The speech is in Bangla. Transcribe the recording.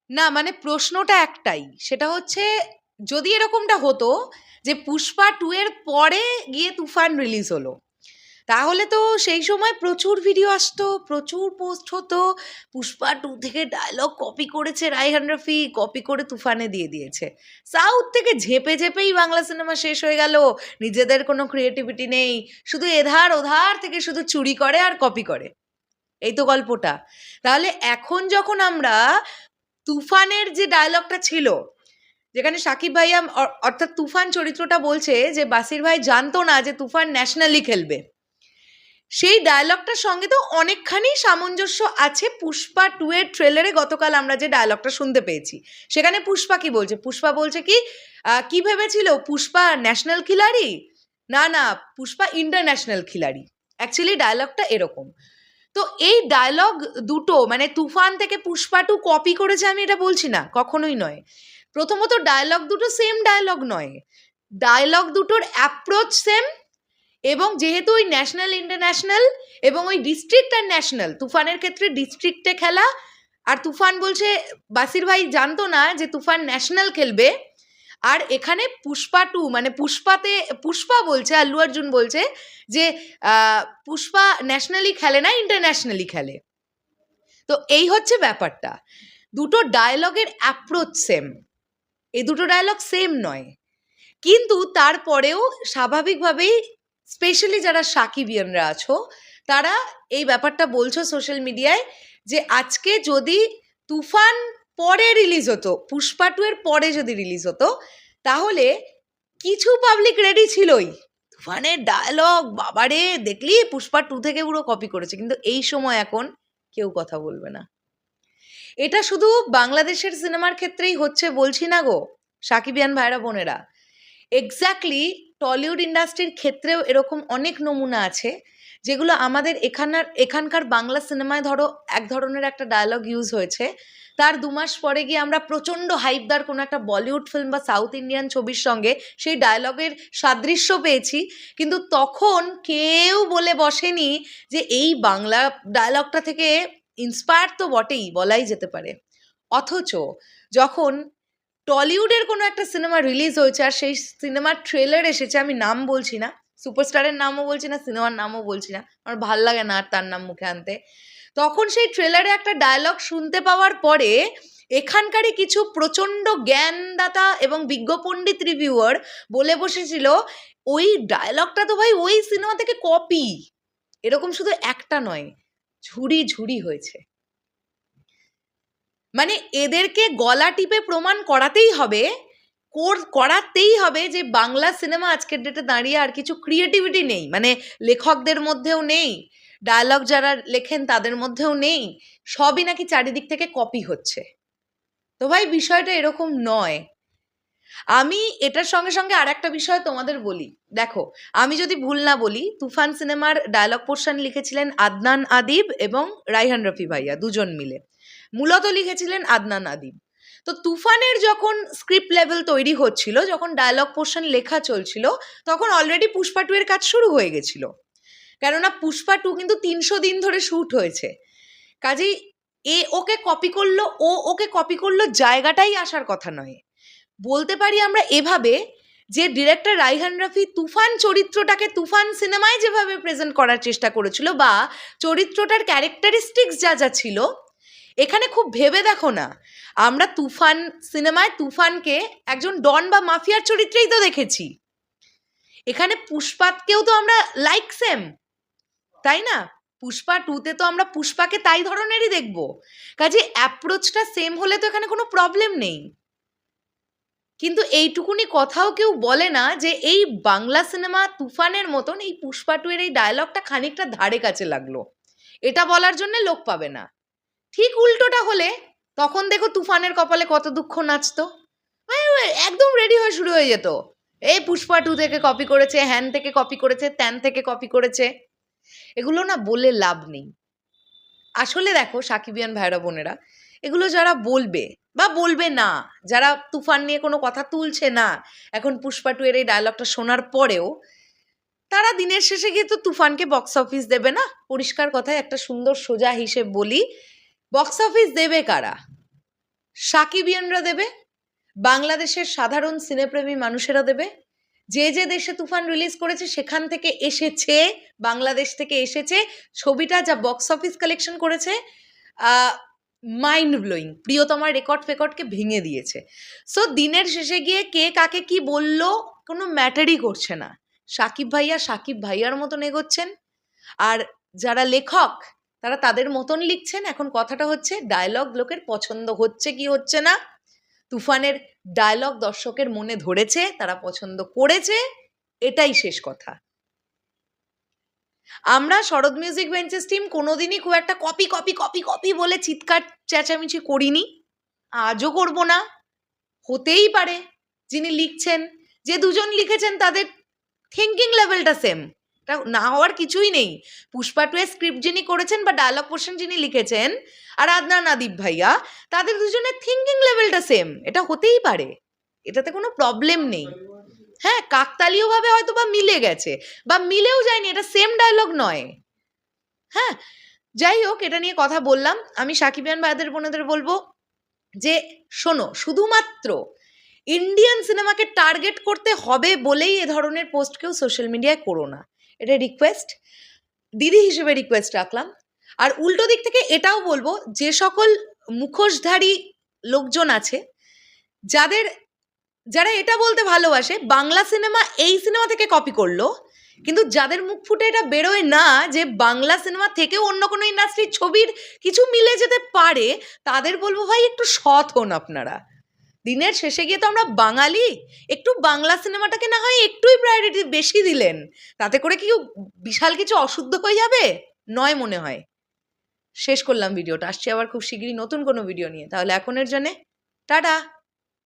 না মানে প্রশ্নটা একটাই, সেটা হচ্ছে যদি এরকমটা হতো যে পুষ্পা 2 এর পরে গিয়ে তুফান রিলিজ হলো, তাহলে তো সেই সময় প্রচুর ভিডিও আসতো, প্রচুর পোস্ট হতো, পুষ্পা 2 থেকে ডায়লগ কপি করেছে রায়হান রফি, কপি করে তুফানে দিয়ে দিয়েছে। সাউথ থেকে ঝেপে ঝেপেই বাংলা সিনেমা শেষ হয়ে গেল, নিজেদের কোনো ক্রিয়েটিভিটি নেই, শুধু এধার ওধার থেকে শুধু চুরি করে আর কপি করে, এই তো গল্পটা। তাহলে এখন যখন আমরা তুফানের যে ডায়লগটা ছিল, যেখানে সাকিব ভাইয়া অর্থাৎ তুফান চরিত্রটা বলছে যে বাসির ভাই জানতো না যে তুফান ন্যাশনালি খেলবে, সেই ডায়লগটার সঙ্গে তো অনেকখানি সামঞ্জস্য আছে পুষ্পা 2 এর ট্রেলারে গতকাল আমরা যে ডায়লগটা শুনতে পেয়েছি। সেখানে পুষ্পা কি বলছে? পুষ্পা বলছে কি ভেবেছিল পুষ্পা ন্যাশনাল খিলাড়ি? না না, পুষ্পা ইন্টারন্যাশনাল খিলাড়ি। অ্যাকচুয়ালি ডায়লগটা এরকম। তো এই ডায়লগ দুটো মানে তুফান থেকে পুষ্পা 2 কপি করেছে আমি এটা বলছি না, কখনোই নয়। প্রথমত ডায়লগ দুটো সেম ডায়লগ নয়, ডায়লগ দুটোর অ্যাপ্রোচ সেম, এবং যেহেতু ওই ন্যাশনাল ইন্টারন্যাশনাল এবং ওই ডিস্ট্রিক্ট আর ন্যাশনাল, তুফানের ক্ষেত্রে ডিস্ট্রিক্টে খেলা, আর তুফান বলছে বাসির ভাই জানতো না যে তুফান ন্যাশনাল খেলবে, আর এখানে পুষ্পা 2 মানে পুষ্পাতে পুষ্পা বলছে, আল্লু অর্জুন বলছে যে পুষ্পা ন্যাশনালি খেলে না, ইন্টারন্যাশনালি খেলে। তো এই হচ্ছে ব্যাপারটা, দুটো ডায়লগের অ্যাপ্রোচ সেম, এই দুটো ডায়লগ সেম নয়, কিন্তু তারপরেও স্বাভাবিকভাবেই স্পেশালি যারা সাকিবিয়ানরা আছো তারা এই ব্যাপারটা বলছো সোশ্যাল মিডিয়ায় যে আজকে যদি তুফান পরে রিলিজ হতো, পুষ্পা 2 এর পরে যদি রিলিজ হতো, তাহলে কিছু পাবলিক রেডি ছিলই, তুফানের ডায়লগ বাবারে দেখলি পুষ্পা 2 থেকে পুরো কপি করেছে, কিন্তু এই সময় এখন কেউ কথা বলবে না। এটা শুধু বাংলাদেশের সিনেমার ক্ষেত্রেই হচ্ছে বলছি না গো সাকিবিয়ান ভাইরা বোনেরা, এক্স্যাক্টলি টলিউড ইন্ডাস্ট্রির ক্ষেত্রেও এরকম অনেক নমুনা আছে যেগুলো আমাদের এখানকার বাংলা সিনেমায় ধরো এক ধরনের একটা ডায়লগ ইউজ হয়েছে, তার 2 মাস পরে গিয়ে আমরা প্রচণ্ড হাইপদার কোনো একটা বলিউড ফিল্ম বা সাউথ ইন্ডিয়ান ছবির সঙ্গে সেই ডায়লগের সাদৃশ্য পেয়েছি, কিন্তু তখন কেউ বলে বসেনি যে এই বাংলা ডায়লগটা থেকে ইন্সপায়ার তো বটেই, বলাই যেতে পারে। অথচ যখন টলিউডের কোনো একটা সিনেমা রিলিজ হয়েছে আর সেই সিনেমার ট্রেলার এসেছে, আমি নাম বলছি না, সুপারস্টারের নামও বলছি না, সিনেমার নামও বলছি না, আমার ভাল লাগে না আর তার নাম মুখে আনতে, তখন সেই ট্রেলারে একটা ডায়লগ শুনতে পাওয়ার পরে এখানকারই কিছু প্রচণ্ড জ্ঞানদাতা এবং বিজ্ঞ পণ্ডিত রিভিউয়ার বলে বসেছিল ওই ডায়লগটা তো ভাই ওই সিনেমা থেকে কপি। এরকম শুধু একটা নয়, ঝুড়ি ঝুড়ি হয়েছে। মানে এদেরকে গলা টিপে প্রমাণ করাতেই হবে যে বাংলা সিনেমা আজকের ডেটে দাঁড়িয়ে আর কিছু ক্রিয়েটিভিটি নেই, মানে লেখকদের মধ্যেও নেই, ডায়লগ যারা লেখেন তাদের মধ্যেও নেই, সবই নাকি চারিদিক থেকে কপি হচ্ছে। তো ভাই বিষয়টা এরকম নয়। আমি এটার সঙ্গে সঙ্গে আর একটা বিষয় তোমাদের বলি, দেখো আমি যদি ভুল না বলি তুফান সিনেমার ডায়লগ পোর্শন লিখেছিলেন আদনান আদিব এবং রায়হান রফি ভাইয়া দুজন মিলে, মূলত লিখেছিলেন আদনান আদিব। তো তুফানের যখন স্ক্রিপ্ট লেভেল তৈরি হচ্ছিল, যখন ডায়লগ পোর্শন লেখা চলছিল, তখন অলরেডি পুষ্পা 2 এর কাজ শুরু হয়ে গেছিল, কেননা পুষ্পা 2 কিন্তু 300 দিন ধরে শ্যুট হয়েছে, কাজেই ওকে কপি করলো, ওকে কপি করলো জায়গাটাই আসার কথা নয়। বলতে পারি আমরা এভাবে যে ডিরেক্টর রায়হান রফি তুফান চরিত্রটাকে তুফান সিনেমায় যেভাবে প্রেজেন্ট করার চেষ্টা করেছিল বা চরিত্রটার ক্যারেক্টারিস্টিক্স যা যা ছিল, এখানে খুব ভেবে দেখো না, আমরা তুফান সিনেমায় তুফানকে একজন ডন বা মাফিয়ার চরিত্রেই তো দেখেছি, এখানে পুষ্পাকেও তো আমরা লাইক সেম, তাই না? পুষ্পা 2-তে তো আমরা পুষ্পাকে তাই ধরনেরই দেখব, কাজে অ্যাপ্রোচটা সেম হলে তো এখানে কোনো প্রবলেম নেই। কিন্তু এইটুকুনি কথাও কেউ বলে না যে এই বাংলা সিনেমা তুফানের মতন এই পুষ্পা 2 এর এই ডায়লগটা খানিকটা ধারে কাছে লাগলো, এটা বলার জন্য লোক পাবে না। ঠিক উল্টোটা হলে তখন দেখো তুফানের কপালে কত দুঃখ নাচতো, একদম রেডি হয়ে শুরু হয়ে যেত, এই পুষ্পা 2 থেকে কপি করেছে, হ্যান থেকে কপি করেছে, ত্যান থেকে কপি করেছে, এগুলো না বলে লাভ নেই। আসলে দেখো সাকিবিয়ান ভাইরা বোনেরা, এগুলো যারা বলবে বা বলবে না, যারা তুফান নিয়ে কোনো কথা তুলছে না এখন পুষ্পা 2 এর এই ডায়লগটা শোনার পরেও, তারা দিনের শেষে গিয়ে তো তুফানকে বক্স অফিস দেবে না। পরিষ্কার কথায় একটা সুন্দর সোজা হিসেব বলি, বক্স অফিস দেবে কারা? সাকিবিয়ানরা দেবে, বাংলাদেশের সাধারণ সিনেপ্রেমী মানুষেরা দেবে, যে যে দেশে তুফান রিলিজ করেছে সেখান থেকে এসেছে, বাংলাদেশ থেকে এসেছে, ছবিটা যা বক্স অফিস কালেকশন করেছে মাইন্ড ব্লোয়িং, প্রিয়তমার রেকর্ড ফেকর্ডকে ভেঙে দিয়েছে। সো দিনের শেষে গিয়ে কে কাকে কি বলল কোনো ম্যাটারই করছে না। সাকিব ভাইয়া সাকিব ভাইয়ার মতন এগোচ্ছেন, আর যারা লেখক তারা তাদের মতন লিখছেন। এখন কথাটা হচ্ছে ডায়লগ লোকের পছন্দ হচ্ছে কি হচ্ছে না। তুফানের ডায়লগ দর্শকের মনে ধরেছে, তারা পছন্দ করেছে, এটাই শেষ কথা। আমরা শরৎ মিউজিক বেঞ্চেস টিম কোনোদিনই খুব একটা কপি কপি কপি কপি বলে চিৎকার চেঁচামেচি করিনি, আজও করব না। হতেই পারে যিনি লিখছেন, যে দুজন লিখেছেন তাদের থিঙ্কিং লেভেলটা সেম, এটা না হওয়ার কিছুই নেই। পুষ্পা 2 এর স্ক্রিপ্ট যিনি করেছেন বা ডায়লগ পোর্শন যিনি লিখেছেন আর আদনান আদিব ভাইয়া, তাদের দুজনের থিঙ্কিং লেভেলটা সেম, এটা হতেই পারে, এটাতে কোনো প্রবলেম নেই। হ্যাঁ, কাকতালীয়ভাবে হয়তো বা মিলে গেছে বা মিলেও যায়নি, এটা সেম ডায়লগ নয়। হ্যাঁ, যাই হোক, এটা নিয়ে কথা বললাম। আমি সাকিবিয়ান ভাইদের বোনেদের বলবো যে শোনো, শুধুমাত্র ইন্ডিয়ান সিনেমাকে টার্গেট করতে হবে বলেই এ ধরনের পোস্ট কেউ সোশ্যাল মিডিয়ায় করো না, এটা রিকোয়েস্ট, দিদি হিসেবে রিকোয়েস্ট রাখলাম। আর উল্টো দিক থেকে এটাও বলবো, যে সকল মুখোশধারী লোকজন আছে যারা এটা বলতে ভালোবাসে বাংলা সিনেমা এই সিনেমা থেকে কপি করলো, কিন্তু যাদের মুখ ফুটে এটা বেরোয় না যে বাংলা সিনেমা থেকেও অন্য কোনো ইন্ডাস্ট্রির ছবির কিছু মিলে যেতে পারে, তাদের বলবো ভাই একটু সৎ হন আপনারা। দিনের শেষে গিয়ে তো আমরা বাঙালি, একটু বাংলা সিনেমাটাকে না হয় একটুই প্রায়োরিটি বেশি দিলেন, তাতে করে কি বিশাল কিছু অশুদ্ধ হয়ে যাবে নয় মনে হয়। শেষ করলাম ভিডিওটা, আসছি আবার খুব শিগগিরই নতুন কোনো ভিডিও নিয়ে। তাহলে এখনের জন্যে টাটা।